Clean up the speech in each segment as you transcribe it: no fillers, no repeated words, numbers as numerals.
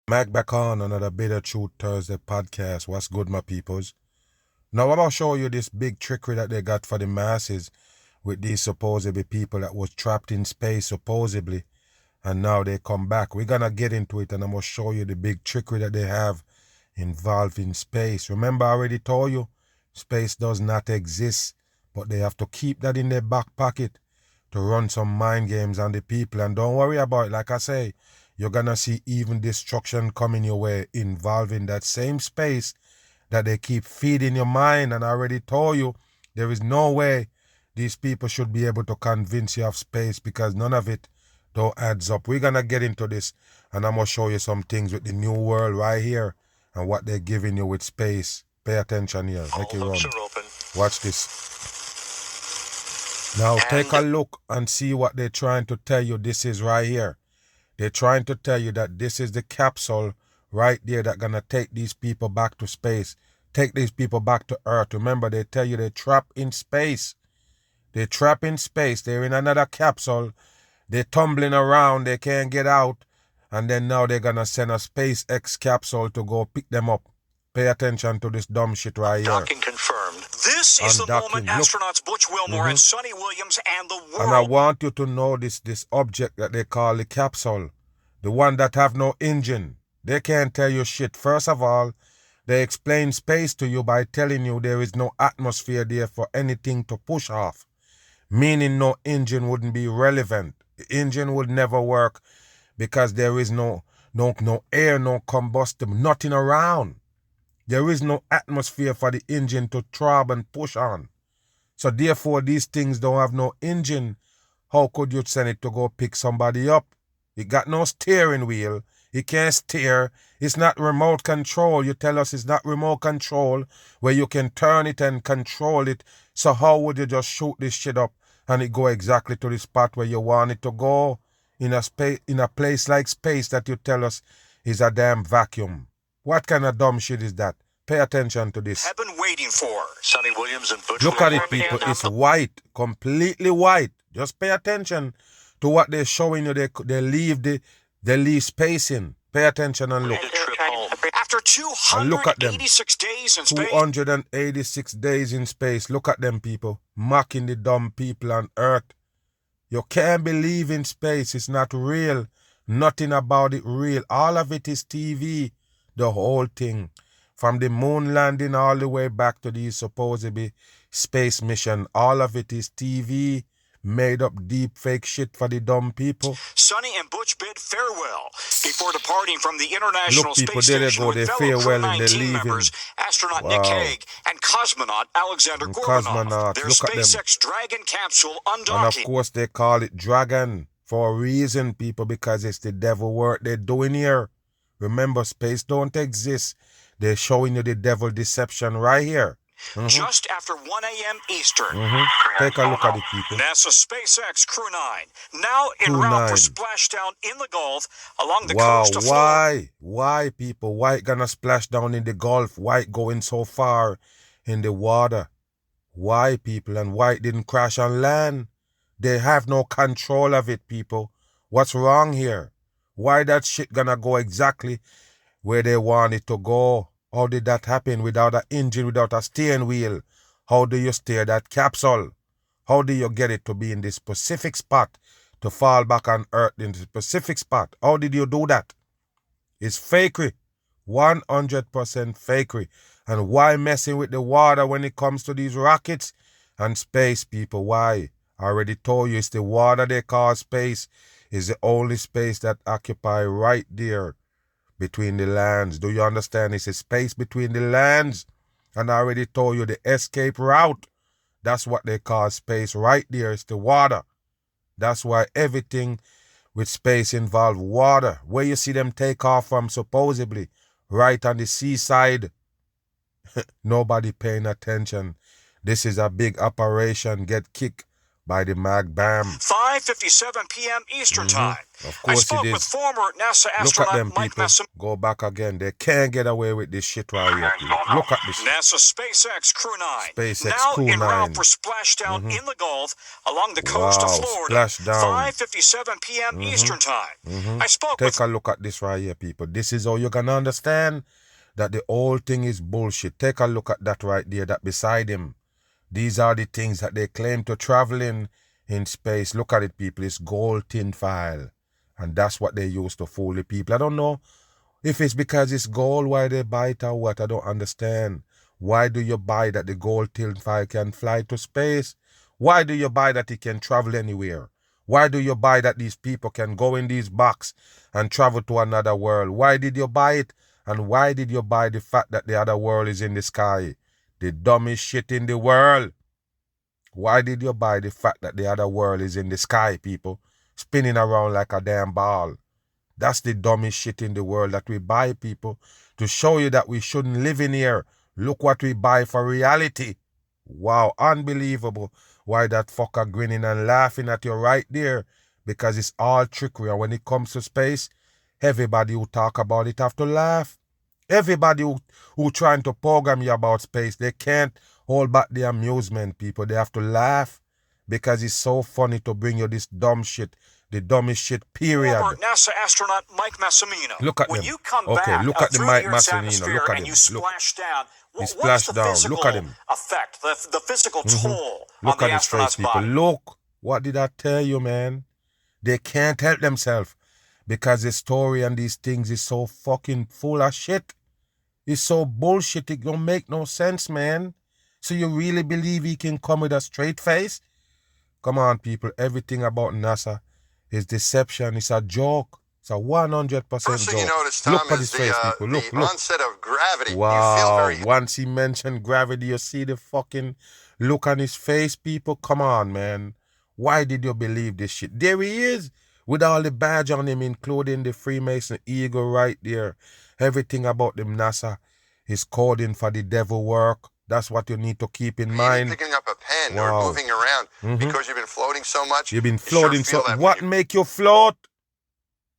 Mac back on another Bitter Truth Thursday podcast. What's good, my peoples? Now I'm gonna show you this big trickery that they got for the masses with these supposedly people that was trapped in space supposedly, and now they come back. We're gonna get into it, and I'm gonna show you the big trickery that they have involved in space. Remember, I already told you, space does not exist, but they have to keep that in their back pocket to run some mind games on the people. And don't worry about it. Like I say, you're gonna see even destruction coming your way involving that same space that they keep feeding your mind. And I already told you, there is no way these people should be able to convince you of space, because none of it don't adds up. We're gonna get into this, and I'm gonna show you some things with the new world right here and what they're giving you with space. Pay attention here. Make it run. Watch this. Now take a look and see what they're trying to tell you. This is right here. They're trying to tell you that this is the capsule right there that's gonna take these people back to space. Take these people back to Earth. Remember, they tell you they're trapped in space. They're trapped in space. They're in another capsule. They're tumbling around. They can't get out. And then now they're gonna send a SpaceX capsule to go pick them up. Pay attention to this dumb shit right here. Docking confirmed. This is the moment astronauts Butch Wilmore and Sonny Williams and the world. And I want you to know this object that they call the capsule, the one that have no engine. They can't tell you shit. First of all, they explain space to you by telling you there is no atmosphere there for anything to push off, meaning no engine wouldn't be relevant. The engine would never work because there is no air, no combustible, nothing around. There is no atmosphere for the engine to throb and push on. So therefore, these things don't have no engine. How could you send it to go pick somebody up? It got no steering wheel. It can't steer. It's not remote control. You tell us it's not remote control where you can turn it and control it. So how would you just shoot this shit up and it go exactly to the spot where you want it to go? In a place like space that you tell us is a damn vacuum. What kind of dumb shit is that? Pay attention to this. Have been waiting for Sonny Williams and Butch. Look at it, people. It's white, completely white. Just pay attention to what they're showing you. They leave space in. Pay attention and look. After 286 days in space. 286 days in space. Look at them, people. Mocking the dumb people on Earth. You can't believe in space. It's not real. Nothing about it real. All of it is TV. The whole thing. From the moon landing all the way back to these supposedly space mission. All of it is TV. Made up deep fake shit for the dumb people. Sonny and Butch bid farewell before departing from the International people, Space Station with fellow crew 19 members, astronaut Nick Hague and cosmonaut Alexander Gorbanov. Their SpaceX Dragon capsule undocking. And of course they call it Dragon for a reason, people, because it's the devil work they're doing here. Remember, space don't exist. They're showing you the devil deception right here. Just after 1 a.m. Eastern. Take a look at it, people. NASA SpaceX Crew 9, now en route for splashdown in the Gulf along the coast of Florida. Why, people? Why it gonna splash down in the Gulf? Why it going so far in the water? Why, people? And why it didn't crash on land? They have no control of it, people. What's wrong here? Why that shit gonna go exactly where they want it to go? How did that happen without an engine, without a steering wheel? How do you steer that capsule? How do you get it to be in this specific spot, to fall back on Earth in the specific spot? How did you do that? It's fakery. 100% fakery. And why messing with the water when it comes to these rockets and space, people? Why? I already told you, it's the water they call space. Is the only space that occupy right there between the lands. Do you understand? It's a space between the lands. And I already told you the escape route. That's what they call space right there. It's the water. That's why everything with space involves water. Where you see them take off from supposedly right on the seaside. Nobody paying attention. This is a big operation. Get kicked by the mag bam. 5:57 p.m. Eastern Time. Of I course spoke it with is. former NASA Look at astronaut them Mike people. Massimino. Go back again. They can't get away with this shit right here. Look at this. NASA SpaceX Crew 9. SpaceX now Crew en 9. route for splashdown in the Gulf along the coast of Florida. Splashdown. 5:57 p.m. Eastern Time. I spoke Take a look at this right here, people. This is how you're gonna understand that the whole thing is bullshit. Take a look at that right there, that beside him. These are the things that they claim to travel in space. Look at it, people. It's gold tin foil. And that's what they use to fool the people. I don't know if it's because it's gold, why they buy it or what. I don't understand. Why do you buy that the gold tin foil can fly to space? Why do you buy that it can travel anywhere? Why do you buy that these people can go in these boxes and travel to another world? Why did you buy it? And why did you buy the fact that the other world is in the sky? The dumbest shit in the world. Why did you buy the fact that the other world is in the sky, people? Spinning around like a damn ball. That's the dumbest shit in the world that we buy, people. To show you that we shouldn't live in here. Look what we buy for reality. Wow, unbelievable. Why that fucker grinning and laughing at you right there? Because it's all trickery. And when it comes to space, everybody who talk about it have to laugh. Everybody who trying to program you about space, they can't hold back the amusement, people. They have to laugh because it's so funny to bring you this dumb shit. The dumbest shit, period. Former NASA astronaut Mike Massimino. Look at when them. you come Okay, back look at the through Mike the Earth's Massimino. atmosphere Look at and him. you splash down, what's splash the down. physical Look at him. effect, the physical toll Look on the at his face, astronaut's people. body? Look, what did I tell you, man? They can't help themselves because the story and these things is so fucking full of shit. It's so bullshit, it don't make no sense, man. So you really believe he can come with a straight face? Come on, people. Everything about NASA is deception. It's a joke. It's a 100% First thing joke. you notice, Tom, Look at is his face, people. Look, the look. onset of gravity. You feel Wow. very... Once he mentioned gravity, you see the fucking look on his face, people. Come on, man. Why did you believe this shit? There he is, with all the badge on him, including the Freemason eagle right there. Everything about them NASA is coding for the devil work. That's what you need to keep in mind. Picking up a pen Wow. or moving around because you've been floating so much. You've been floating so what make you float?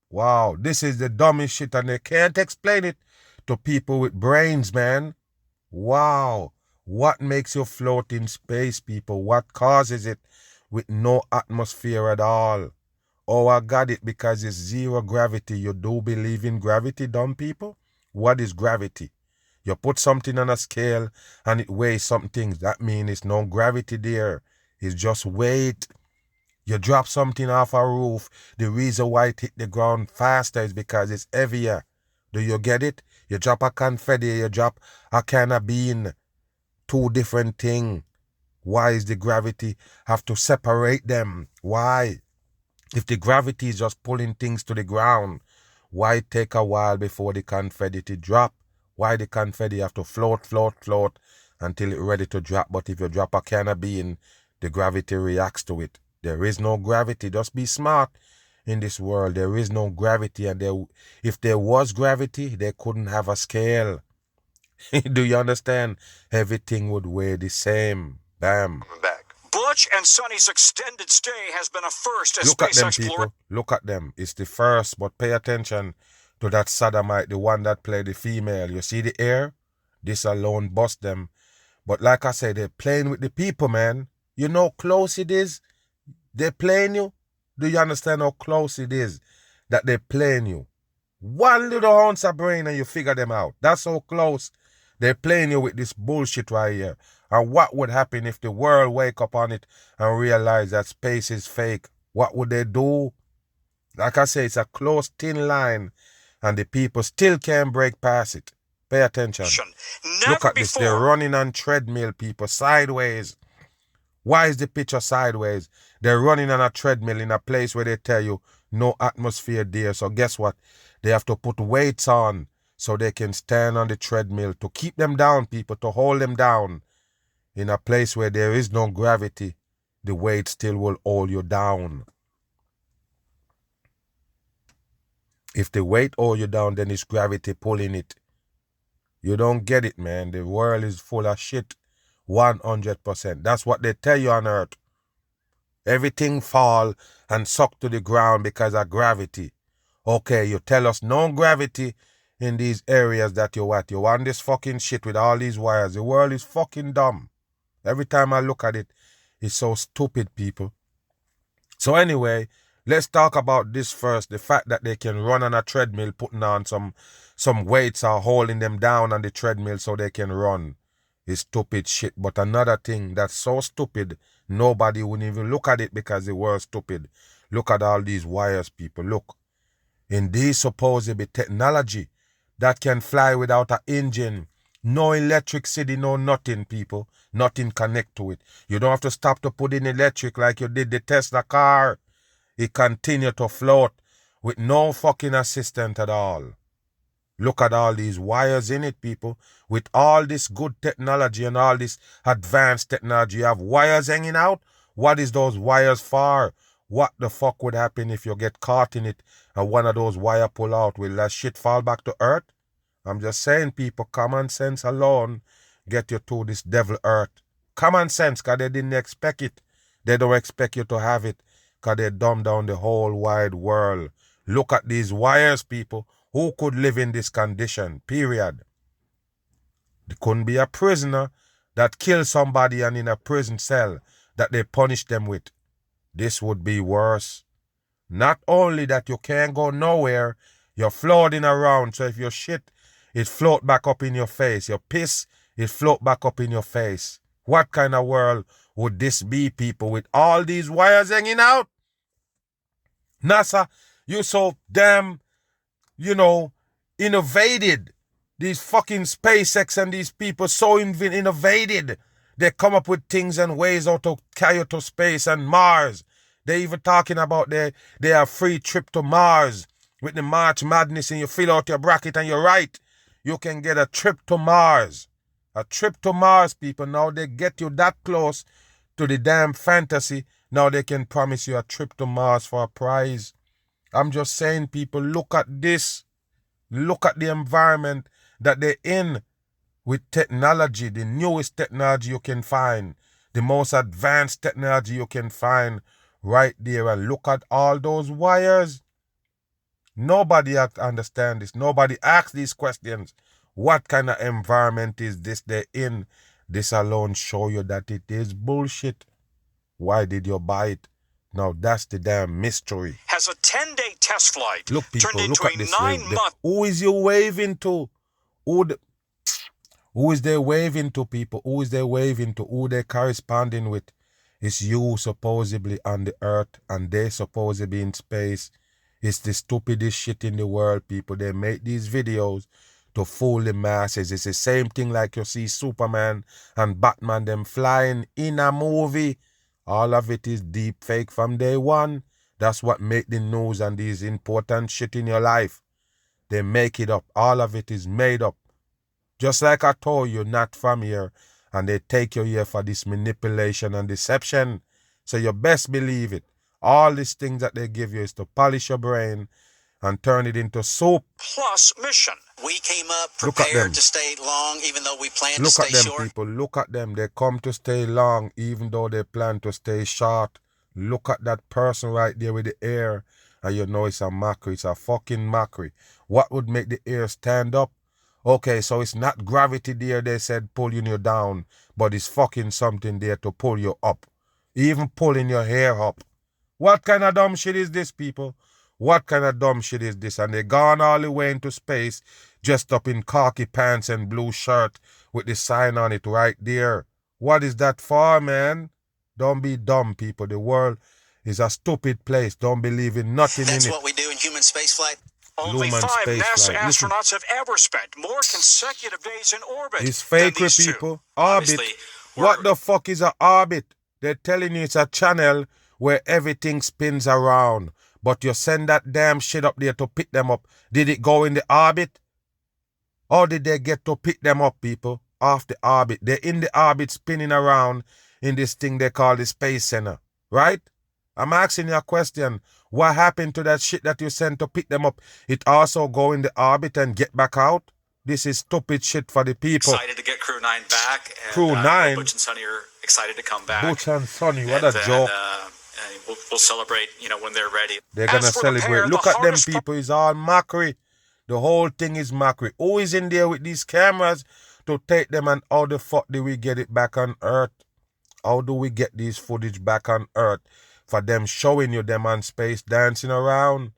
Wow, this is the dumbest shit and they can't explain it to people with brains, man. Wow. What makes you float in space, people? What causes it with no atmosphere at all? Oh, I got it because it's zero gravity. You do believe in gravity, dumb people? What is gravity? You put something on a scale and it weighs something. That means it's no gravity there. It's just weight. You drop something off a roof. The reason why it hit the ground faster is because it's heavier. Do you get it? You drop a confetti, you drop a can of bean. Two different things. Why is the gravity have to separate them? Why? If the gravity is just pulling things to the ground, why take a while before the confetti to drop? Why the confetti have to float until it's ready to drop? But if you drop a can of bean, the gravity reacts to it. There is no gravity. Just be smart in this world. There is no gravity. And if there was gravity, they couldn't have a scale. Do you understand? Everything would weigh the same. Bam. Back. Butch and Sonny's extended stay has been a first as Look at space them, explorer. people. Look at them. It's the first, but pay attention to that sodomite, the one that played the female. You see the air? This alone bust them. But like I said, they're playing with the people, man. You know how close it is? They're playing you. Do you understand how close it is that they're playing you? One little ounce of brain and you figure them out. That's how close they're playing you with this bullshit right here. And what would happen if the world wake up on it and realize that space is fake? What would they do? Like I say, it's a close, thin line and the people still can't break past it. Pay attention. Look at this. They're running on treadmill, people, sideways. Why is the picture sideways? They're running on a treadmill in a place where they tell you no atmosphere there. So guess what? They have to put weights on so they can stand on the treadmill to keep them down, people, to hold them down. In a place where there is no gravity, the weight still will hold you down. If the weight hold you down, then it's gravity pulling it. You don't get it, man. The world is full of shit. 100%. That's what they tell you on Earth. Everything fall and suck to the ground because of gravity. Okay, you tell us no gravity in these areas that you what? You want this fucking shit with all these wires. The world is fucking dumb. Every time I look at it, it's so stupid, people. So anyway, let's talk about this first. The fact that they can run on a treadmill, putting on some weights or holding them down on the treadmill so they can run is stupid shit. But another thing that's so stupid, nobody would even look at it because they were stupid. Look at all these wires, people. Look. In these supposedly technology that can fly without an engine, no electricity, no nothing, people. Nothing connect to it. You don't have to stop to put in electric like you did the Tesla car. It continue to float with no fucking assistant at all. Look at all these wires in it, people. With all this good technology and all this advanced technology, you have wires hanging out. What is those wires for? What the fuck would happen if you get caught in it and one of those wires pull out? Will that shit fall back to earth? I'm just saying, people, common sense alone get you to this devil earth. Common sense, because they didn't expect it. They don't expect you to have it, because they dumb down the whole wide world. Look at these wires, people. Who could live in this condition? Period. There couldn't be a prisoner that killed somebody and in a prison cell that they punish them with. This would be worse. Not only that you can't go nowhere, you're floating around, so if you shit, it float back up in your face. Your piss, it float back up in your face. What kind of world would this be, people, with all these wires hanging out? NASA, you so damn, innovated. These fucking SpaceX and these people so innovated. They come up with things and ways how to carry you to space and Mars. They even talking about they have free trip to Mars with the March Madness, and you fill out your bracket and you're right. You can get a trip to Mars. A trip to Mars, people. Now they get you that close to the damn fantasy. Now they can promise you a trip to Mars for a prize. I'm just saying, people, look at this. Look at the environment that they're in with technology, the newest technology you can find, the most advanced technology you can find right there. And look at all those wires. Nobody understands this. Nobody asks these questions. What kind of environment is this they're in? This alone show you that it is bullshit. Why did you buy it? Now that's the damn mystery. Has a 10-day test flight. Look, people, turned look into at this. 9-month. Who is you waving to? Who is they waving to, people? Who is they waving to? Who they corresponding with? It's you supposedly on the earth and they supposedly in space. It's the stupidest shit in the world, people. They make these videos to fool the masses. It's the same thing like you see Superman and Batman them flying in a movie. All of it is deep fake from day one. That's what make the news and these important shit in your life. They make it up. All of it is made up. Just like I told you, not from here. And they take you here for this manipulation and deception. So you best believe it. All these things that they give you is to polish your brain and turn it into soup. Plus mission. We came up prepared to stay long, even though we planned to stay short. Look at them, people. Look at them. They come to stay long, even though they plan to stay short. Look at that person right there with the air. And you know it's a mockery. It's a fucking mockery. What would make the air stand up? Okay, so it's not gravity there, they said, pulling you down. But it's fucking something there to pull you up. Even pulling your hair up. What kind of dumb shit is this, people? What kind of dumb shit is this? And they gone all the way into space, dressed up in khaki pants and blue shirt with the sign on it right there. What is that for, man? Don't be dumb, people. The world is a stupid place. Don't believe in nothing in it. That's what we do in human spaceflight. Only 5 NASA astronauts have ever spent more consecutive days in orbit. It's fake with people. Orbit. What the fuck is an orbit? They're telling you it's a channel where everything spins around. But you send that damn shit up there to pick them up. Did it go in the orbit? Or did they get to pick them up, people? Off the orbit. They're in the orbit spinning around in this thing they call the Space Center. Right? I'm asking you a question. What happened to that shit that you sent to pick them up? It also go in the orbit and get back out? This is stupid shit for the people. Excited to get Crew 9 back. And, Crew 9? Butch and Sonny are excited to come back. Butch and Sonny, what a joke. we'll celebrate, when they're ready. They're going to celebrate. Look at them people. It's all mockery. The whole thing is mockery. Who is in there with these cameras to take them, and how the fuck do we get it back on Earth? How do we get these footage back on Earth for them showing you them on space dancing around?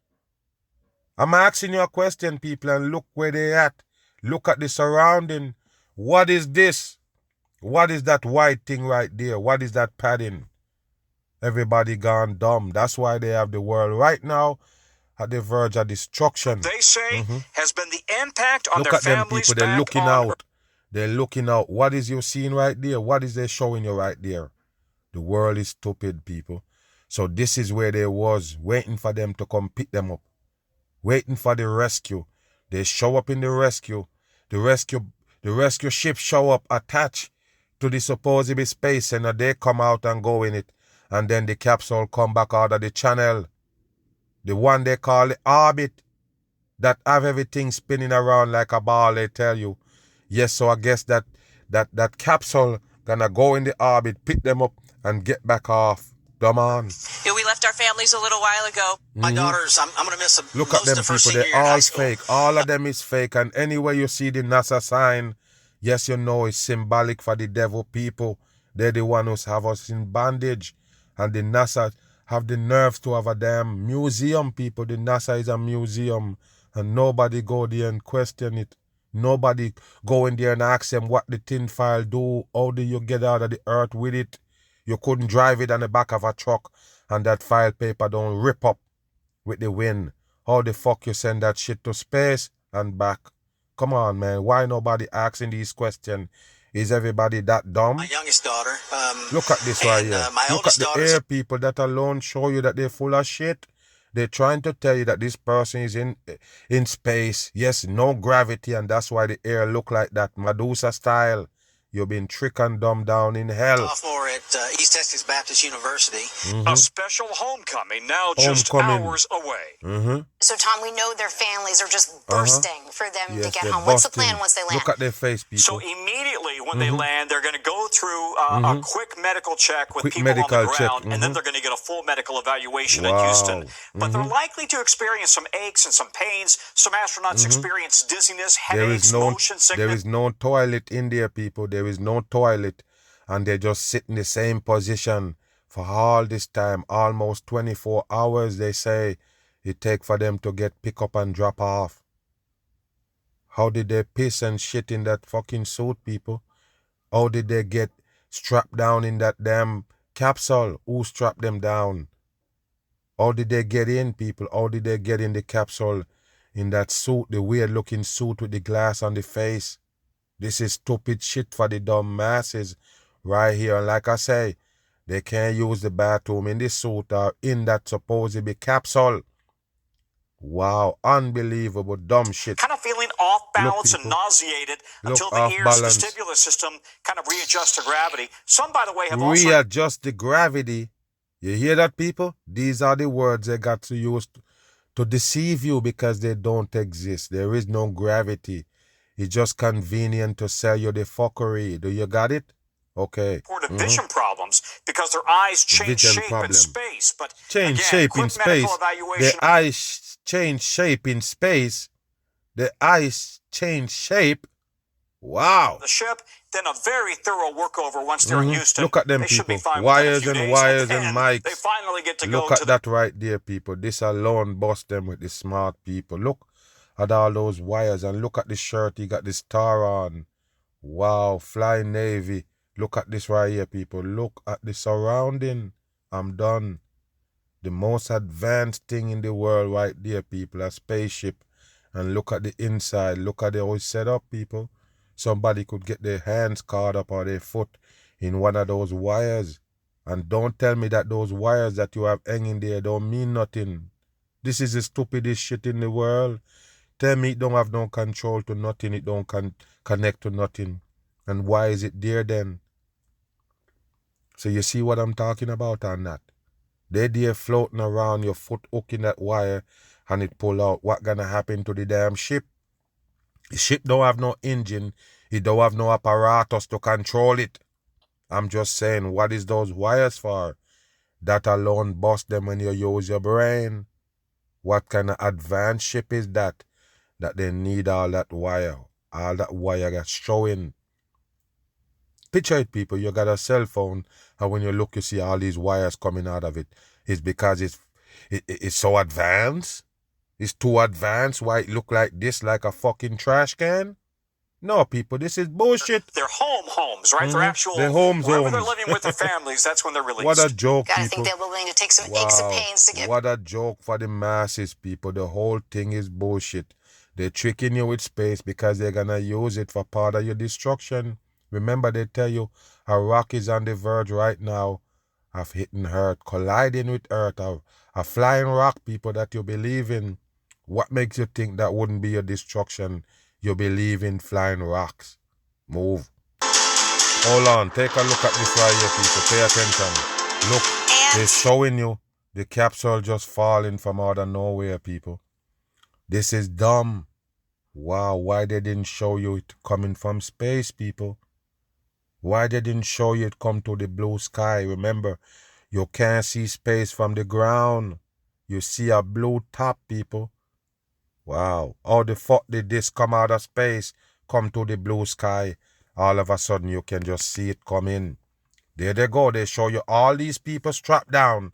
I'm asking you a question, people, and look where they at. Look at the surrounding. What is this? What is that white thing right there? What is that padding? Everybody gone dumb. That's why they have the world right now at the verge of destruction. They say has been the impact on look their at them families. People, they're looking out. They're looking out. What is you seeing right there? What is they showing you right there? The world is stupid, people. So this is where they was, waiting for them to come pick them up. Waiting for the rescue. They show up in the rescue. The rescue ship show up attached to the supposed space center. They come out and go in it. And then the capsule come back out of the channel. The one they call the orbit. That have everything spinning around like a ball, they tell you. Yes, so I guess that capsule gonna go in the orbit, pick them up, and get back off. Come on. We left our families a little while ago. My daughters, I'm going to miss them. Look at them people, they're all fake. All of them is fake. And anywhere you see the NASA sign, yes, you know it's symbolic for the devil people. They're the one who have us in bondage. And the NASA have the nerves to have a damn museum, people. The NASA is a museum. And nobody go there and question it. Nobody go in there and ask them what the tin file do. How do you get out of the earth with it? You couldn't drive it on the back of a truck and that file paper don't rip up with the wind. How the fuck you send that shit to space and back? Come on, man. Why nobody asking these questions? Is everybody that dumb? My youngest daughter. Look at this right here. My Look at the daughter's air people that alone show you that they're full of shit. They're trying to tell you that this person is in space. Yes, no gravity, and that's why the air look like that. Medusa style. You've been tricked and dumbed down in hell. Sophomore at East Texas Baptist University. A special homecoming now just hours away. So, Tom, we know their families are just bursting for them to get home. What's the plan once they land? Look at their face, people. So immediately when they land, they're going to go through a quick medical check with people on the ground, and then they're going to get a full medical evaluation in Houston. But they're likely to experience some aches and some pains. Some astronauts experience dizziness, headaches, motion sickness. There is no toilet in there, people. There is no toilet. And they just sit in the same position for all this time. Almost 24 hours, they say, it take for them to get pick up and drop off. How did they piss and shit in that fucking suit, people? How did they get strapped down in that damn capsule? Who strapped them down? How did they get in, people? How did they get in the capsule in that suit, the weird looking suit with the glass on the face? This is stupid shit for the dumb masses right here. And like I say, they can't use the bathroom in this suit or in that supposedly capsule. Wow, unbelievable dumb shit. Kind of feeling off balance and nauseated until the ears, the stimulus system kind of readjusts to gravity. Some, by the way, have also... Readjust the gravity. You hear that, people? These are the words they got to use to deceive you because they don't exist. There is no gravity. It's just convenient to sell you the fuckery. Do you got it? Okay. Vision problems because their eyes change shape in space. But change shape in space. The eyes change shape in space. The eyes change shape. Wow. The ship, then a very thorough workover once they're in Houston. Look at them people. Wires and mics. They finally get to Look at that right there, people. This alone bust them with the smart people. Look at all those wires and look at the shirt. He got the star on. Wow. Flying Navy. Look at this right here, people. Look at the surrounding. I'm done. The most advanced thing in the world right there, people. A spaceship. And look at the inside. Look at how it's set up, people. Somebody could get their hands caught up or their foot in one of those wires. And don't tell me that those wires that you have hanging there don't mean nothing. This is the stupidest shit in the world. Tell me it don't have no control to nothing. It don't connect to nothing. And why is it there then? So you see what I'm talking about or not? They're there floating around, your foot hooking that wire and it pull out. What gonna happen to the damn ship? The ship don't have no engine. It don't have no apparatus to control it. I'm just saying, what is those wires for? That alone bust them when you use your brain. What kind of advanced ship is that? That they need all that wire that's showing. Picture it, people. You got a cell phone, and when you look, you see all these wires coming out of it. It's because it's so advanced. It's too advanced. Why it look like this, like a fucking trash can? No, people, this is bullshit. They're homes, right? They're actual. They're homes. Wherever they're living with their families, that's when they're released. What a joke, Gotta people. think they're willing to take some aches and pains to get. What a joke for the masses, people. The whole thing is bullshit. They're tricking you with space because they're gonna use it for part of your destruction. Remember, they tell you a rock is on the verge right now of hitting Earth, colliding with Earth, a flying rock, people, that you believe in. What makes you think that wouldn't be your destruction? You believe in flying rocks. Move. Hold on. Take a look at this right here, people. Pay attention. Look. They're showing you the capsule just falling from out of nowhere, people. This is dumb. Wow. Why they didn't show you it coming from space, people? Why they didn't show you it come to the blue sky? Remember, you can't see space from the ground. You see a blue top, people. Wow. How the fuck did this come out of space, come to the blue sky? All of a sudden, you can just see it come in. There they go. They show you all these people strapped down.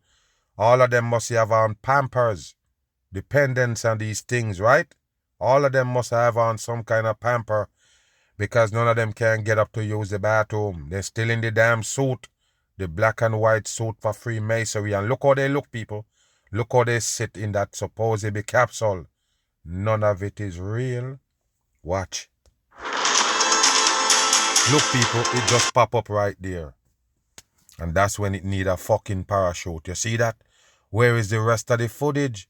All of them must have on Pampers, dependents and these things, right? All of them must have on some kind of pamper because none of them can get up to use the bathroom. They're still in the damn suit, the black and white suit for Freemasonry. And look how they look, people. Look how they sit in that supposed capsule. None of it is real. Watch. Look, people, it just pop up right there. And that's when it need a fucking parachute. You see that? Where is the rest of the footage?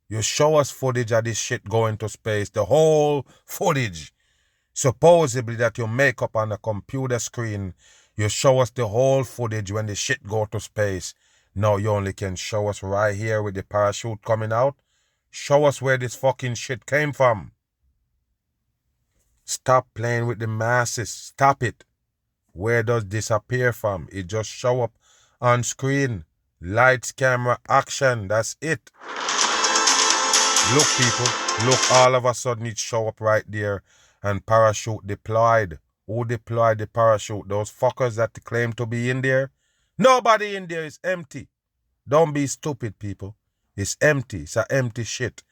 You show us footage of this shit going to space. The whole footage. Supposedly that you make up on a computer screen. You show us the whole footage when the shit go to space. Now you only can show us right here with the parachute coming out. Show us where this fucking shit came from. Stop playing with the masses. Stop it. Where does this appear from? It just show up on screen. Lights, camera, action. That's it. Look, people. Look, all of a sudden it show up right there. And parachute deployed. Who deployed the parachute? Those fuckers that claim to be in there? Nobody in there. Is empty. Don't be stupid, people. It's empty. It's an empty shit.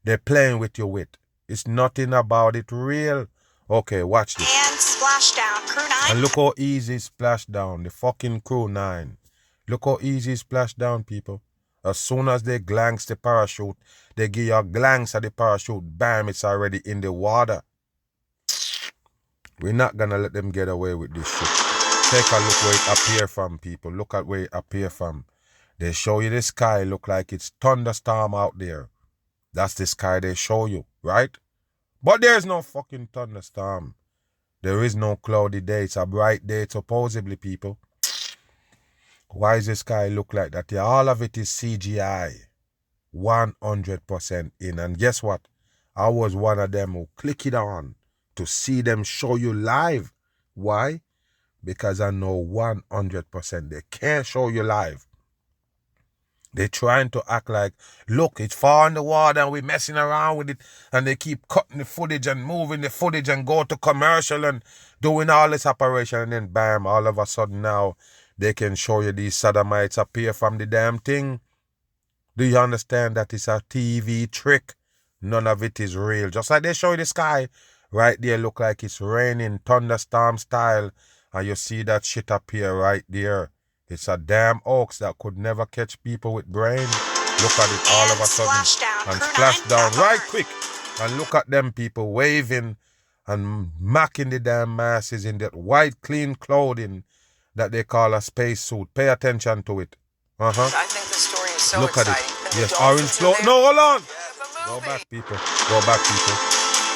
They're playing with you with. It's nothing about it real. Okay, watch this. And splashdown, crew 9. And look how easy splashdown. The fucking crew 9. Look how easy splashdown, people. As soon as they glance the parachute, they give you a glance at the parachute. Bam, it's already in the water. We're not gonna let them get away with this shit. Take a look where it appear from, people. Look at where it appear from. They show you the sky look like it's thunderstorm out there. That's the sky they show you, right? But there's no fucking thunderstorm. There is no cloudy day. It's a bright day, supposedly, people. Why does the sky look like that? Yeah, all of it is CGI. 100% in. And guess what? I was one of them who click it on to see them show you live. Why? Because I know 100% they can't show you live. They're trying to act like, look, it's far in the water and we're messing around with it. And they keep cutting the footage and moving the footage and go to commercial and doing all this operation. And then bam, all of a sudden now they can show you these sodomites appear from the damn thing. Do you understand that it's a TV trick? None of it is real. Just like they show you the sky, right there look like it's raining, thunderstorm style. And you see that shit appear right there. It's a damn hoax that could never catch people with brain. Look at it all of a sudden. And splash down right quick. And look at them people waving and macking the damn masses in that white clean clothing that they call a space suit. Pay attention to it. I think the story is so look exciting. At it. Yes, orange flow. No, hold on. Go back, people. Go back, people.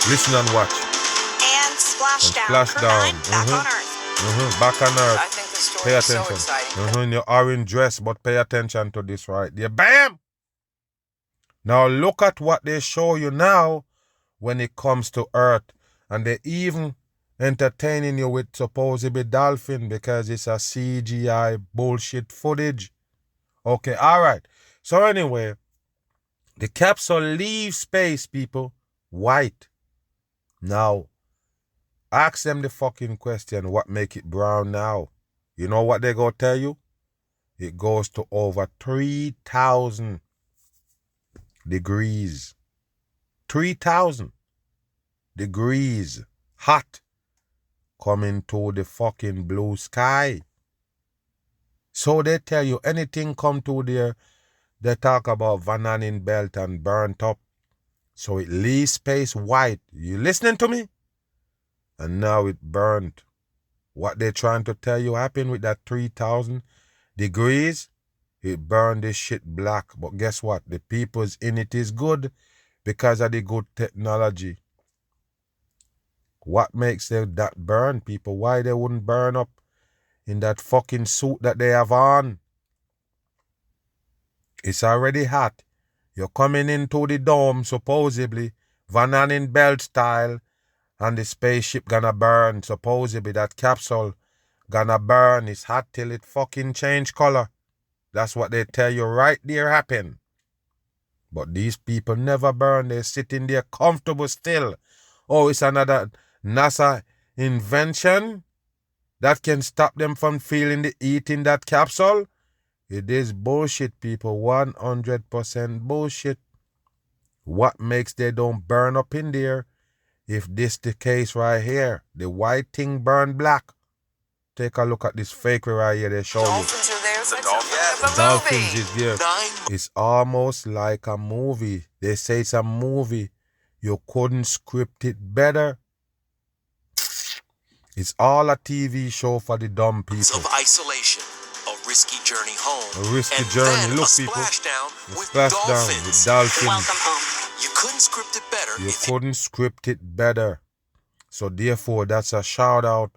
Listen and watch. And splash down. Splash down. Back on Earth. Back on Earth. I think the story Pay is so attention. exciting. In your orange dress, but pay attention to this right there. Bam! Now look at what they show you now when it comes to Earth. And they even entertaining you with supposedly dolphin because it's a CGI bullshit footage. Okay, all right. So anyway, the capsule leaves space, people, white. Now, ask them the fucking question, what make it brown now? You know what they go tell you? It goes to over 3,000 degrees. 3,000 degrees hot coming to the fucking blue sky. So they tell you anything come to there, they talk about Van Allen belt and burnt up. So it leaves space white. You listening to me? And now it burnt. What they trying to tell you happened with that 3,000 degrees? It burned this shit black. But guess what? The people's in it is good because of the good technology. What makes them that burn, people? Why they wouldn't burn up in that fucking suit that they have on? It's already hot. You're coming into the dome, supposedly, Van Allen belt style, and the spaceship gonna burn. Supposedly, that capsule gonna burn. It's hot till it fucking change color. That's what they tell you right there happen. But these people never burn. They're sitting there comfortable still. Oh, it's another NASA invention that can stop them from feeling the heat in that capsule? It is bullshit, people. 100% bullshit. What makes they don't burn up in there? If this the case right here, the white thing burn black. Take a look at this fakery right here they show Dolphins are there. you. Dolphins is there. It's almost like a movie. They say it's a movie. You couldn't script it better. It's all a TV show for the dumb people. Of isolation, a risky journey home, A risky and journey. then Look, a people. splashdown with Splashdown dolphins. with dolphins. Welcome home. You couldn't script it better. You couldn't script it better. So therefore, that's a shout out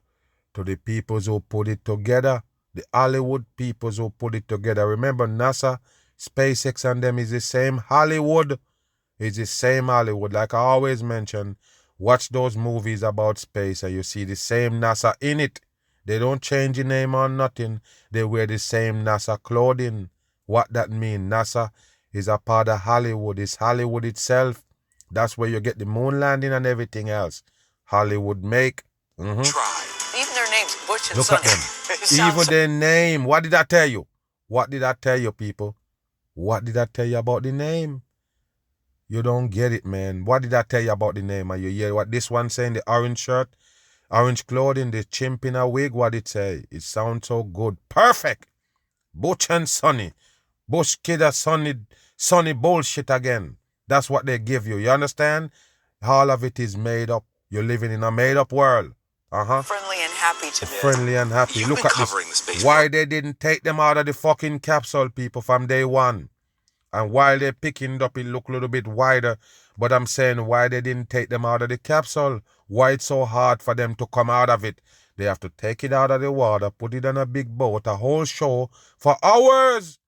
to the peoples who put it together. The Hollywood peoples who put it together. Remember, NASA, SpaceX and them is the same Hollywood. It's the same Hollywood. Like I always mention, watch those movies about space and you see the same NASA in it. They don't change the name or nothing. They wear the same NASA clothing. What that mean? NASA is a part of Hollywood. It's Hollywood itself. That's where you get the moon landing and everything else. Hollywood make. Try. Even their names, Butch and Look at Sonny. them. Even their name. What did I tell you? What did I tell you, people? What did I tell you about the name? You don't get it, man. What did I tell you about the name? And you hear what this one saying? The orange shirt, orange clothing, the chimp in a wig. What it say? It sounds so good. Perfect. Butch and Sonny. Bush kid a Sonny bullshit again. That's what they give you. You understand? All of it is made up. You're living in a made up world. Friendly and happy to this. Friendly and happy. You've Look been at covering this. the space Why they didn't take them out of the fucking capsule, people, from day one. And while they're picking it up, it look a little bit wider. But I'm saying why they didn't take them out of the capsule. Why it's so hard for them to come out of it. They have to take it out of the water, put it on a big boat, a whole show for hours.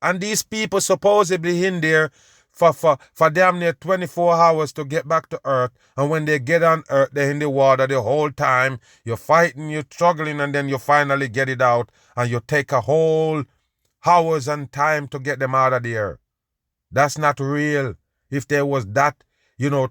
And these people supposedly in there for damn near 24 hours to get back to Earth. And when they get on Earth, they're in the water the whole time. You're fighting, you're struggling, and then you finally get it out. And you take a whole hours and time to get them out of there. That's not real. If there was that,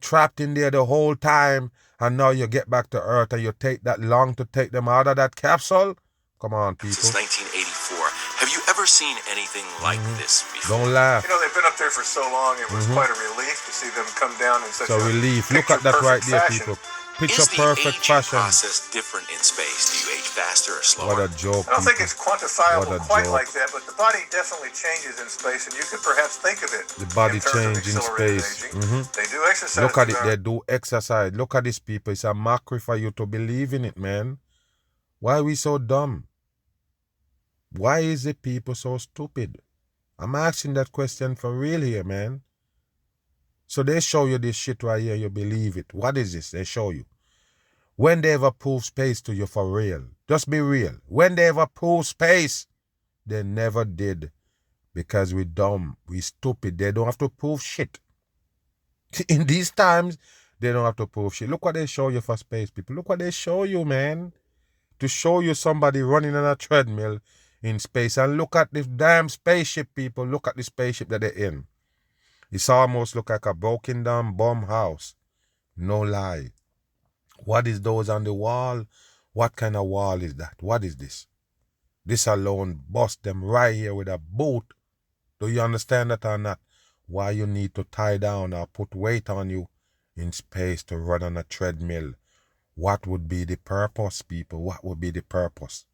trapped in there the whole time, and now you get back to Earth and you take that long to take them out of that capsule? Come on, people. Since 1984, have you ever seen anything like this before? Don't laugh. They've been up there for so long, it was quite a relief to see them come down in such So a relief. Look at that right there, fashion. people. Picture Is the perfect aging fashion. process different in space? Do you age faster or slower? What a joke, I don't think people. it's quantifiable What a quite joke. like that, but the body definitely changes in space, and you could perhaps think of it. The body in terms of change in accelerated space. aging. They do exercise. Look at it. throughout. They do exercise. Look at these people. It's a mockery for you to believe in it, man. Why are we so dumb? Why is the people so stupid? I'm asking that question for real here, man. So they show you this shit right here. You believe it. What is this? They show you. When they ever prove space to you for real. Just be real. When they ever prove space, they never did. Because we dumb. We stupid. They don't have to prove shit. In these times, they don't have to prove shit. Look what they show you for space, people. Look what they show you, man. To show you somebody running on a treadmill in space. And look at this damn spaceship, people. Look at the spaceship that they're in. It's almost look like a broken down bomb house. No lie. What is those on the wall? What kind of wall is that? What is this? This alone bust them right here with a boot. Do you understand that or not? Why you need to tie down or put weight on you in space to run on a treadmill? What would be the purpose, people? What would be the purpose?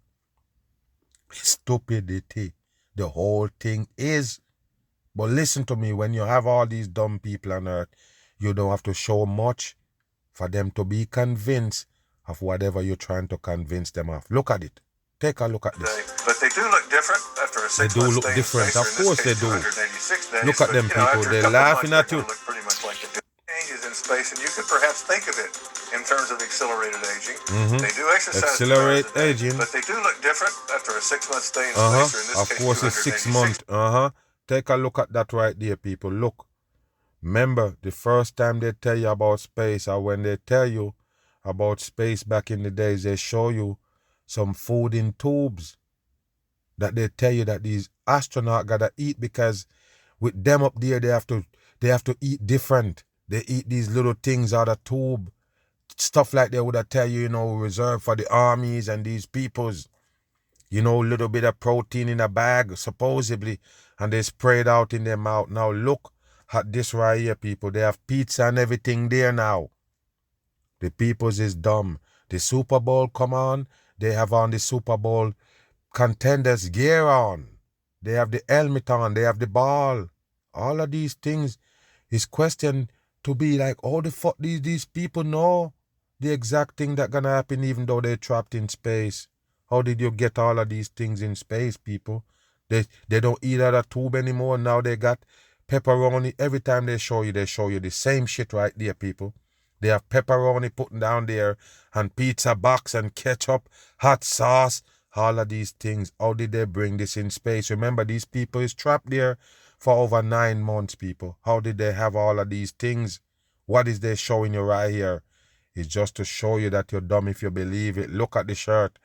Stupidity. The whole thing is. But listen to me, when you have all these dumb people on earth, you don't have to show much for them to be convinced of whatever you're trying to convince them of. Look at it. Take a look at this. But they do look different after a 6 month They do look stay in different. space, Of or in course this they case, do. 286 days. Look at But, them you know, people. after a They're couple laughing months, at you. they're gonna look pretty much like they do. Changes in space, and you could perhaps think of it in terms of accelerated aging. They do exercise Accelerate 2 hours a day, aging. but they do look different after a 6 month stay in space, or in this Of case, course it's 6 months. 286. Take a look at that right there, people. Look. Remember, the first time they tell you about space, or when they tell you about space back in the days, they show you some food in tubes that they tell you that these astronauts gotta eat, because with them up there, they have to eat different. They eat these little things out of tube. Stuff like they would have tell you, reserved for the armies and these peoples. Little bit of protein in a bag, supposedly, and they spray it out in their mouth. Now look at this right here, people. They have pizza and everything there now. The peoples is dumb. The Super Bowl come on, they have on the Super Bowl contenders gear on. They have the helmet on, they have the ball. All of these things is questioned to be like, how the fuck these people know the exact thing that gonna happen even though they're trapped in space? How did you get all of these things in space, people? They don't eat out of tube anymore. Now they got pepperoni. Every time they show you the same shit right there, people. They have pepperoni putting down there, and pizza box and ketchup, hot sauce, all of these things. How did they bring this in space? Remember, these people is trapped there for over 9 months, people. How did they have all of these things? What is they showing you right here? It's just to show you that you're dumb if you believe it. Look at the shirt.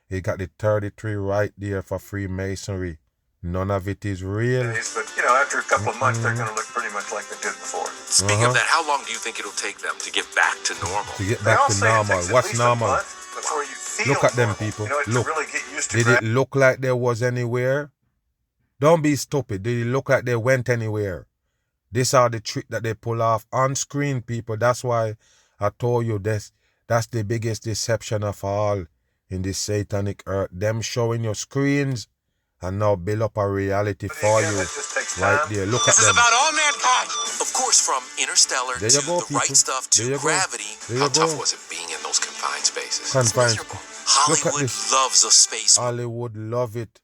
It got the 33 right there for Freemasonry. None of it is real. But, after a couple of months, they're going to look pretty much like they did before. Speaking of that, how long do you think it'll take them to get back to normal? To get back to normal. What's normal? Before you feel Look at them, normal. people. To Look. really get used to Did it look like there was anywhere? Don't be stupid. Did it look like they went anywhere? These are the trick that they pull off on screen, people. That's why I told you that's the biggest deception of all in this satanic earth. Them showing your screens and now build up a reality for you right there. Look at them. This is about all mankind. Of course, from Interstellar to There you go, The Right people. Stuff to There you go. Gravity. There you How go. tough was it being in those confined spaces? Confined. It's miserable. Look at Hollywood this. loves a space. Hollywood love it.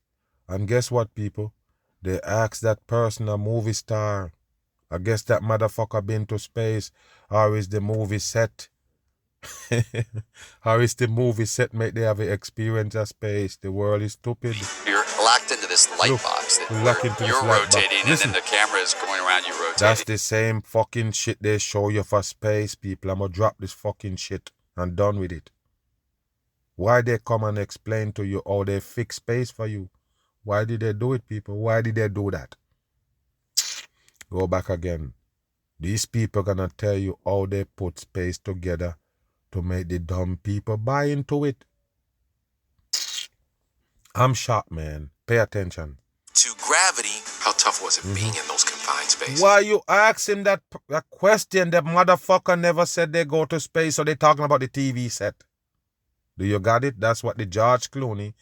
And guess what, people? They ask that person, a movie star. I guess that motherfucker been to space. Or is the movie set? Or is the movie set make they have an experience of space? The world is stupid. You're locked into this light Look, box that we're locked into you're this light box. rotating, and Listen. then the camera is going around you rotating. That's the same fucking shit they show you for space, people. I'm gonna drop this fucking shit and done with it. Why they come and explain to you how they fix space for you? Why did they do it, people? Why did they do that? Go back again. These people gonna tell you how they put space together to make the dumb people buy into it. I'm shocked, man. Pay attention. To Gravity. How tough was it being in those confined spaces? Why you ask him that question? That motherfucker never said they go to space, so they talking about the TV set. Do you got it? That's what the George Clooney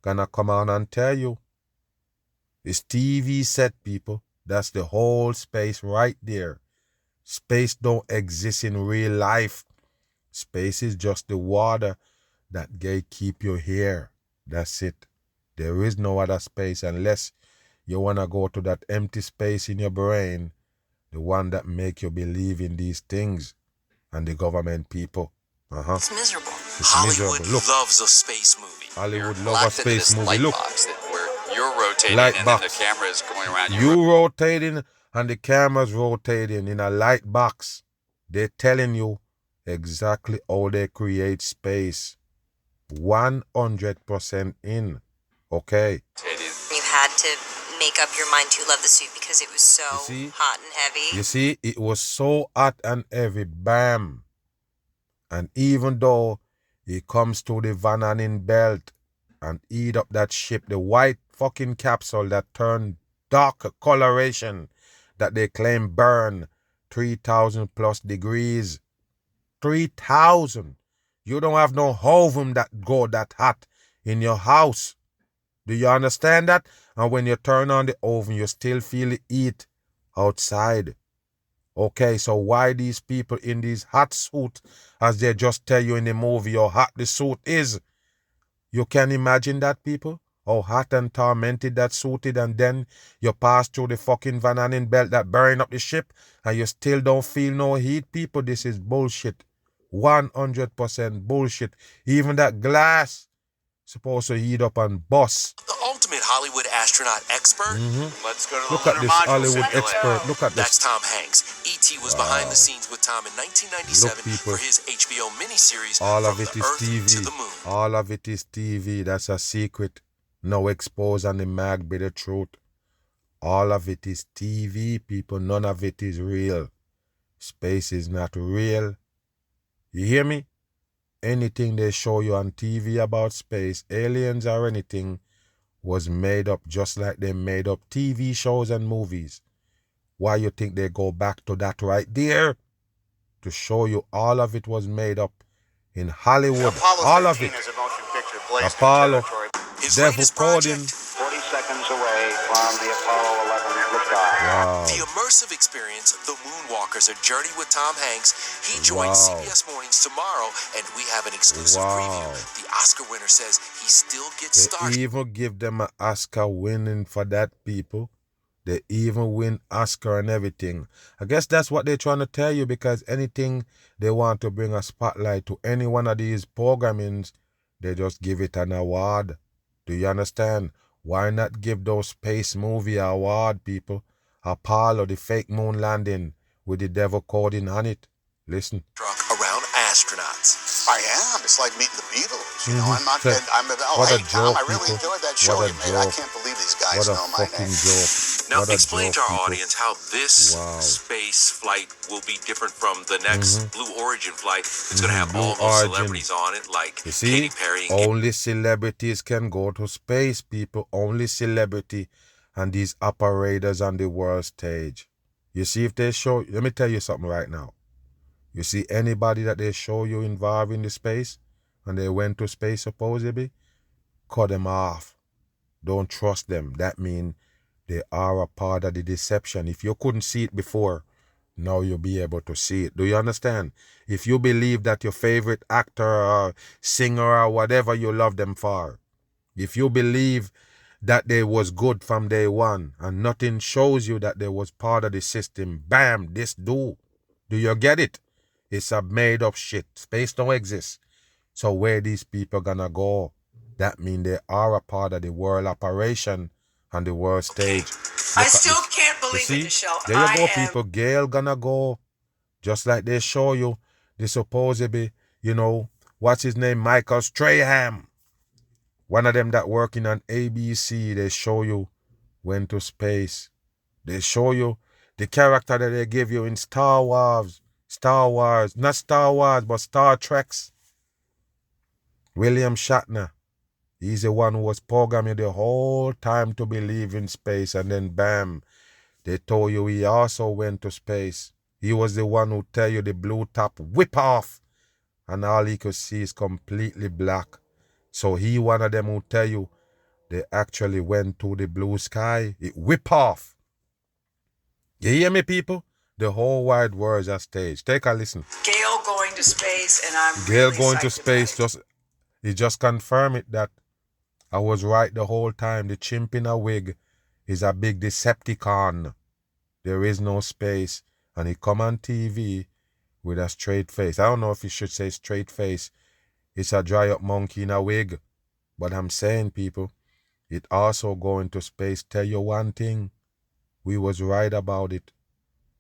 gonna come on and tell you. It's TV set, people. That's the whole space right there. Space don't exist in real life. Space is just the water that keep you here. That's it. There is no other space unless you want to go to that empty space in your brain, the one that make you believe in these things and the government people. It's miserable. It's Hollywood miserable. Look, loves a space movie. Hollywood You're love a locked into space this movie. light Look, box where you're rotating, Light and box. then the camera is going around you. you rotating and the camera's rotating in a light box. They're telling you exactly how they create space. 100% in. Okay. You had to make up your mind to love the suit because it was so hot and heavy. You see, it was so hot and heavy, bam. And even though he comes to the Van Allen belt and eat up that ship, the white fucking capsule that turned dark coloration that they claim burn 3,000 plus degrees. 3,000. You don't have no oven that go that hot in your house. Do you understand that? And when you turn on the oven, you still feel the heat outside. Okay, so why these people in these hot suits, as they just tell you in the movie how hot the suit is? You can imagine that, people? How hot and tormented that suit is, and then you pass through the fucking Van Allen belt that burn up the ship, and you still don't feel no heat, people. This is bullshit. 100% bullshit. Even that glass supposed to heat up and bust. The ultimate Hollywood astronaut expert. Let's go to the Look at lunar this module Hollywood simulator. expert. Look at That's this. Tom Hanks. E.T. was behind the scenes with Tom in 1997 Look, people. for his HBO miniseries All of From it the is Earth TV. to the Moon. All of it is TV. That's a secret. No expose on the mag be the truth. All of it is TV, people. None of it is real. Space is not real. You hear me? Anything they show you on TV about space, aliens or anything, was made up just like they made up TV shows and movies. Why you think they go back to that right there? To show you all of it was made up in Hollywood. Apollo All of 13 it. is a motion picture blazed Apollo. territory. His Devil latest coding. project, 40 seconds away from the Apollo 11 liftoff. Wow. the immersive experience, The Moonwalkers, a journey with Tom Hanks. He joins Wow. CBS Mornings tomorrow, and we have an exclusive Wow. preview. The Oscar winner says he still gets They started. even give them an Oscar winning for that, people. They even win Oscar and everything. I guess that's what they're trying to tell you, because anything they want to bring a spotlight to any one of these programmings, they just give it an award. Do you understand? Why not give those space movie award, people? Apollo, the fake moon landing with the devil coding on it. Listen. Around astronauts. I am. It's like meeting the Beatles. You know, I'm not So, dead. what a Hey, Tom, joke, I really people. enjoyed that show What a you made. I joke. can't believe these guys What a know my fucking name. joke. Now, What a explain joke, to our people. audience how this Wow. space flight will be different from the next Blue Origin flight. It's going to have Blue all those Origin. celebrities on it, like You see, Katy Perry and only celebrities can go to space, people. Only celebrity and these operators on the world stage. You see, if they show, let me tell you something right now. You see anybody that they show you involved in the space and they went to space supposedly, cut them off. Don't trust them. That means they are a part of the deception. If you couldn't see it before, now you'll be able to see it. Do you understand? If you believe that your favorite actor or singer or whatever you love them for, if you believe that they was good from day one and nothing shows you that they was part of the system, bam, this do. Do you get it? It's a made up shit. Space don't exist. So where these people gonna go? That mean they are a part of the world operation on the world stage. I Look at still this. can't You believe see? it, Michelle. There you I go, am- people. Gail gonna go. Just like they show you, they supposedly, you know, what's his name? Michael Strahan. One of them that working on ABC, they show you went to space. They show you the character that they give you in Star Wars. Not Star Wars, but Star Treks. William Shatner. He's the one who was programming the whole time to believe in space, and then bam, they told you he also went to space. He was the one who tell you the blue top whip off, and all he could see is completely black. So he one of them who tell you they actually went to the blue sky. It whip off. You hear me, people? The whole wide world's a stage. Take a listen. Gail going to space, and I'm Gail really going to psyched about space it. he just confirmed it that I was right the whole time. The chimp in a wig is a big Decepticon. There is no space. And he come on TV with a straight face. I don't know if he should say straight face. It's a dry up monkey in a wig. But I'm saying, people, it also going to space. Tell you one thing. We was right about it.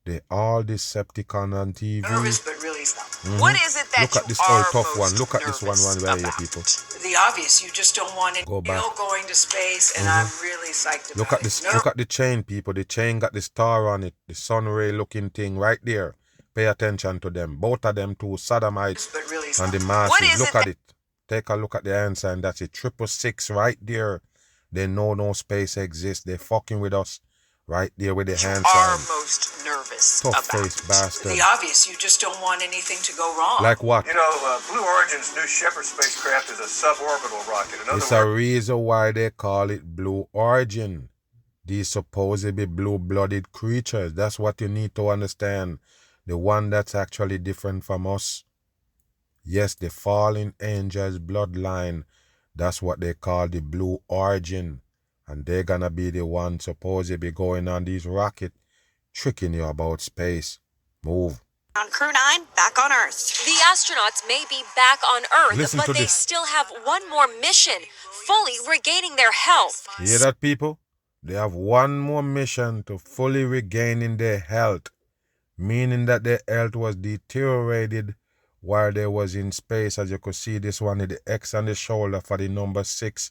They all Decepticon on TV. Nervous, but really it's not. What is it that Look at you this are old tough one. most Look at this one nervous right here, about? people. The obvious. You just don't want it. Go back. Going to space, and I'm really psyched about Look at it. this. Look at the chain, people. The chain got the star on it. The sun ray looking thing right there. Pay attention to them. Both of them two sodomites But really, and the what masses. is Look it at it. Take a look at the answer, and that's it. 666 right there. They know no space exists. They fucking with us right there with the hand are sign. most nervous Tough about? face bastard. The obvious. You just don't want anything to go wrong. Like what? You know, Blue Origin's new Shepard spacecraft is a suborbital rocket. In other It's words, a reason why they call it Blue Origin. These supposedly blue-blooded creatures. That's what you need to understand. The one that's actually different from us. Yes, the fallen angels bloodline. That's what they call the Blue Origin. And they're gonna be the one supposedly going on these rockets, tricking you about space. Move. On Crew 9, back on Earth. The astronauts may be back on Earth, Listen to but they this. still have one more mission, fully regaining their health. You hear that, people? They have one more mission to fully regaining their health, meaning that their health was deteriorated while they was in space. As you could see, this one is the X on the shoulder for the number 6.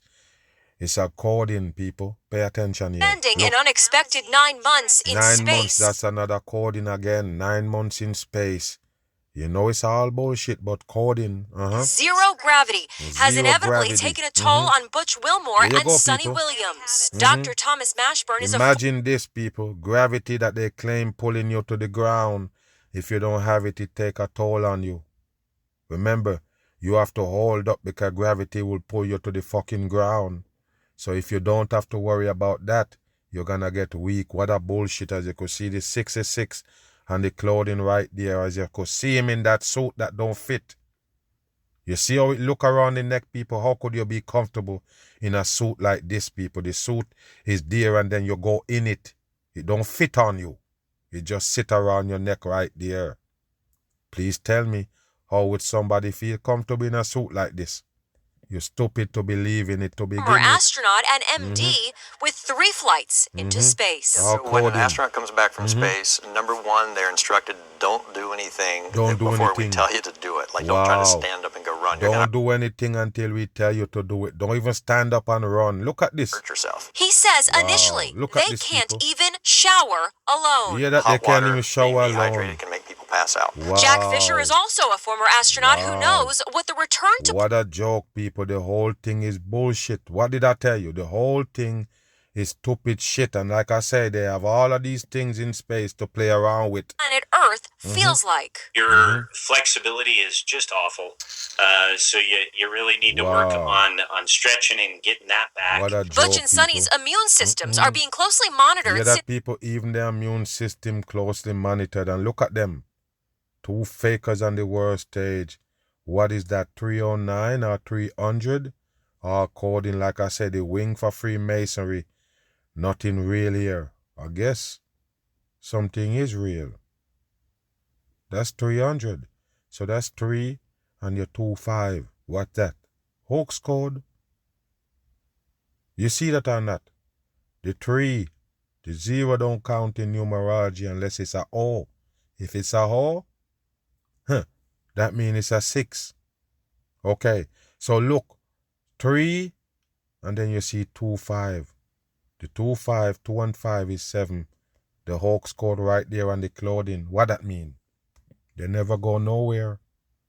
It's a coding, people. Pay attention here. Spending an unexpected 9 months in 9 space. months, that's another coding again. 9 months in space. You know it's all bullshit, but coding. Zero gravity has Zero inevitably gravity. taken a toll on Butch Wilmore There you and go, Sonny people. Williams. Dr. Thomas Mashburn is Imagine this, people. Gravity that they claim pulling you to the ground. If you don't have it, it take a toll on you. Remember, you have to hold up because gravity will pull you to the fucking ground. So if you don't have to worry about that, you're gonna get weak. What a bullshit. As you could see the 66 and the clothing right there. As you could see him in that suit that don't fit. You see how it look around the neck, people? How could you be comfortable in a suit like this, people? The suit is there and then you go in it. It don't fit on you. It just sit around your neck right there. Please tell me, how would somebody feel comfortable in a suit like this? You're stupid to believe in it to begin former with. astronaut and MD with 3 flights into space. All So when an coding. astronaut comes back from space, number one, they're instructed, don't do anything Don't do before we anything. tell you to do it. Like, don't try to Wow. stand up and go run. You're going Don't do anything until we tell you to do it. Don't even stand up and run. Look at this. to hurt yourself. He says initially Look at they this, can't people. even shower alone. You hear that? They Hot can't water, even shower being dehydrated alone. can make people pass out. Wow. Jack Fisher is also a former astronaut who knows what the return to What a joke, people. The whole thing is bullshit. What did I tell you? The whole thing is stupid shit. And like I said, they have all of these things in space to play around with. planet Earth feels like. Your flexibility is just awful. So you really need to work Wow. on stretching and getting that back. What a joke, Butch and Sonny's people. immune systems are being closely monitored. Yeah, that people, even their immune system closely monitored. And look at them. 2 fakers on the world stage. What is that, 309 or 300? All coding, like I said, the wing for Freemasonry. Nothing real here. I guess something is real. That's 300. So that's 3 and your 25. What's that? Hoax code? You see that or not? The 3, the 0 don't count in numerology unless it's a O. If it's a O, that means it's a 6. Okay, so look, 3, and then you see 25. The 25, 2 and 5 is 7. The Hawks code right there on the clothing. What that mean? They never go nowhere.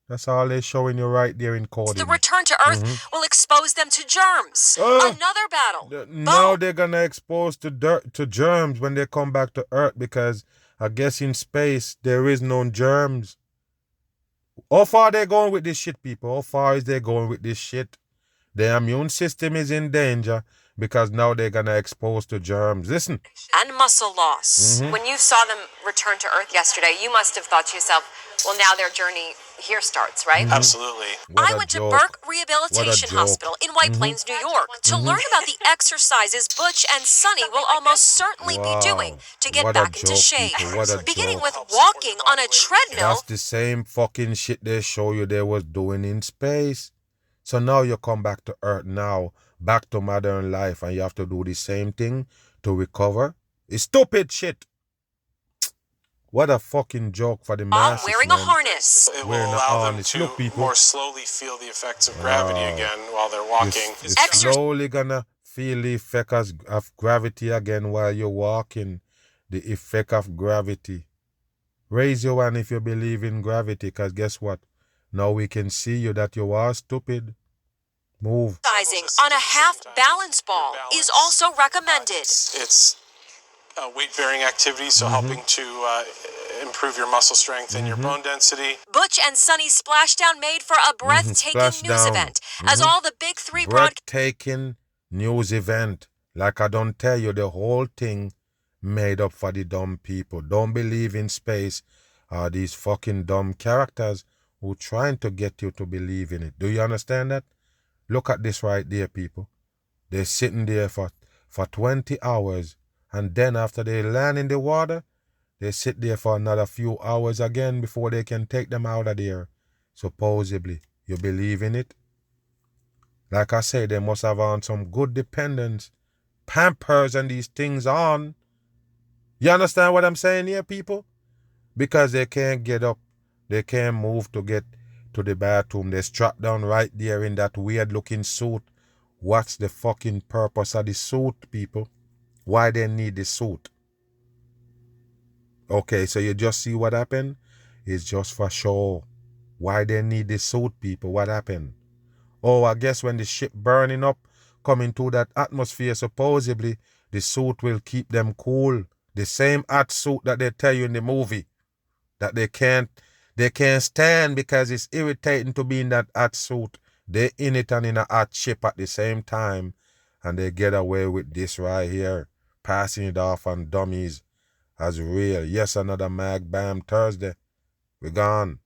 That's all they're showing you right there in coding. The return to Earth will expose them to germs. Oh. Another battle. Now they're gonna expose to germs when they come back to Earth, because I guess in space there is no germs. How far they going with this shit, people? How far is they going with this shit? Their immune system is in danger because now they're gonna expose to germs. Listen. And muscle loss. When you saw them return to Earth yesterday, you must have thought to yourself, well, now their journey here starts, right? Absolutely. I went to Burke Rehabilitation joke. Hospital in White Plains, New York, to learn about the exercises Butch and Sonny will almost certainly be doing to get What a back into joke, shape. people. What a Beginning joke. with walking on a treadmill. That's the same fucking shit they show you they was doing in space. So now you come back to Earth now, back to modern life, and you have to do the same thing to recover. It's stupid shit. What a fucking joke for the masses, wearing man. a harness. It will Wearing a allow them harness. to Look, people. more slowly feel the effects of gravity again while they're walking. You're slowly gonna feel the effect of gravity again while you're walking. The effect of gravity. Raise your hand if you believe in gravity, because guess what? Now we can see you that you are stupid. Move. Exercising on a half balance ball is also recommended. It's weight-bearing activity, so helping to improve your muscle strength and your bone density. Butch and Sunny's Splashdown made for a breathtaking news event, as all the big three breathtaking news event. Like I don't tell you, the whole thing made up for the dumb people. Don't believe in space are these fucking dumb characters who trying to get you to believe in it. Do you understand that? Look at this right there, people. They're sitting there for 20 hours, and then after they land in the water, they sit there for another few hours again before they can take them out of there. Supposedly. You believe in it? Like I say, they must have on some good dependence, Pampers and these things on. You understand what I'm saying here, people? Because they can't get up. They can't move to get to the bathroom. They're strapped down right there in that weird looking suit. What's the fucking purpose of the suit, people? Why they need the suit? Okay, so you just see what happened? It's just for show. Why they need the suit, people? What happened? Oh, I guess when the ship burning up, coming to that atmosphere, supposedly, the suit will keep them cool. The same hot suit that they tell you in the movie. That they can't stand because it's irritating to be in that hot suit. They in it and in a hot ship at the same time. And they get away with this right here. Passing it off on dummies as real. Yes, another Mag Bam Thursday. We're gone.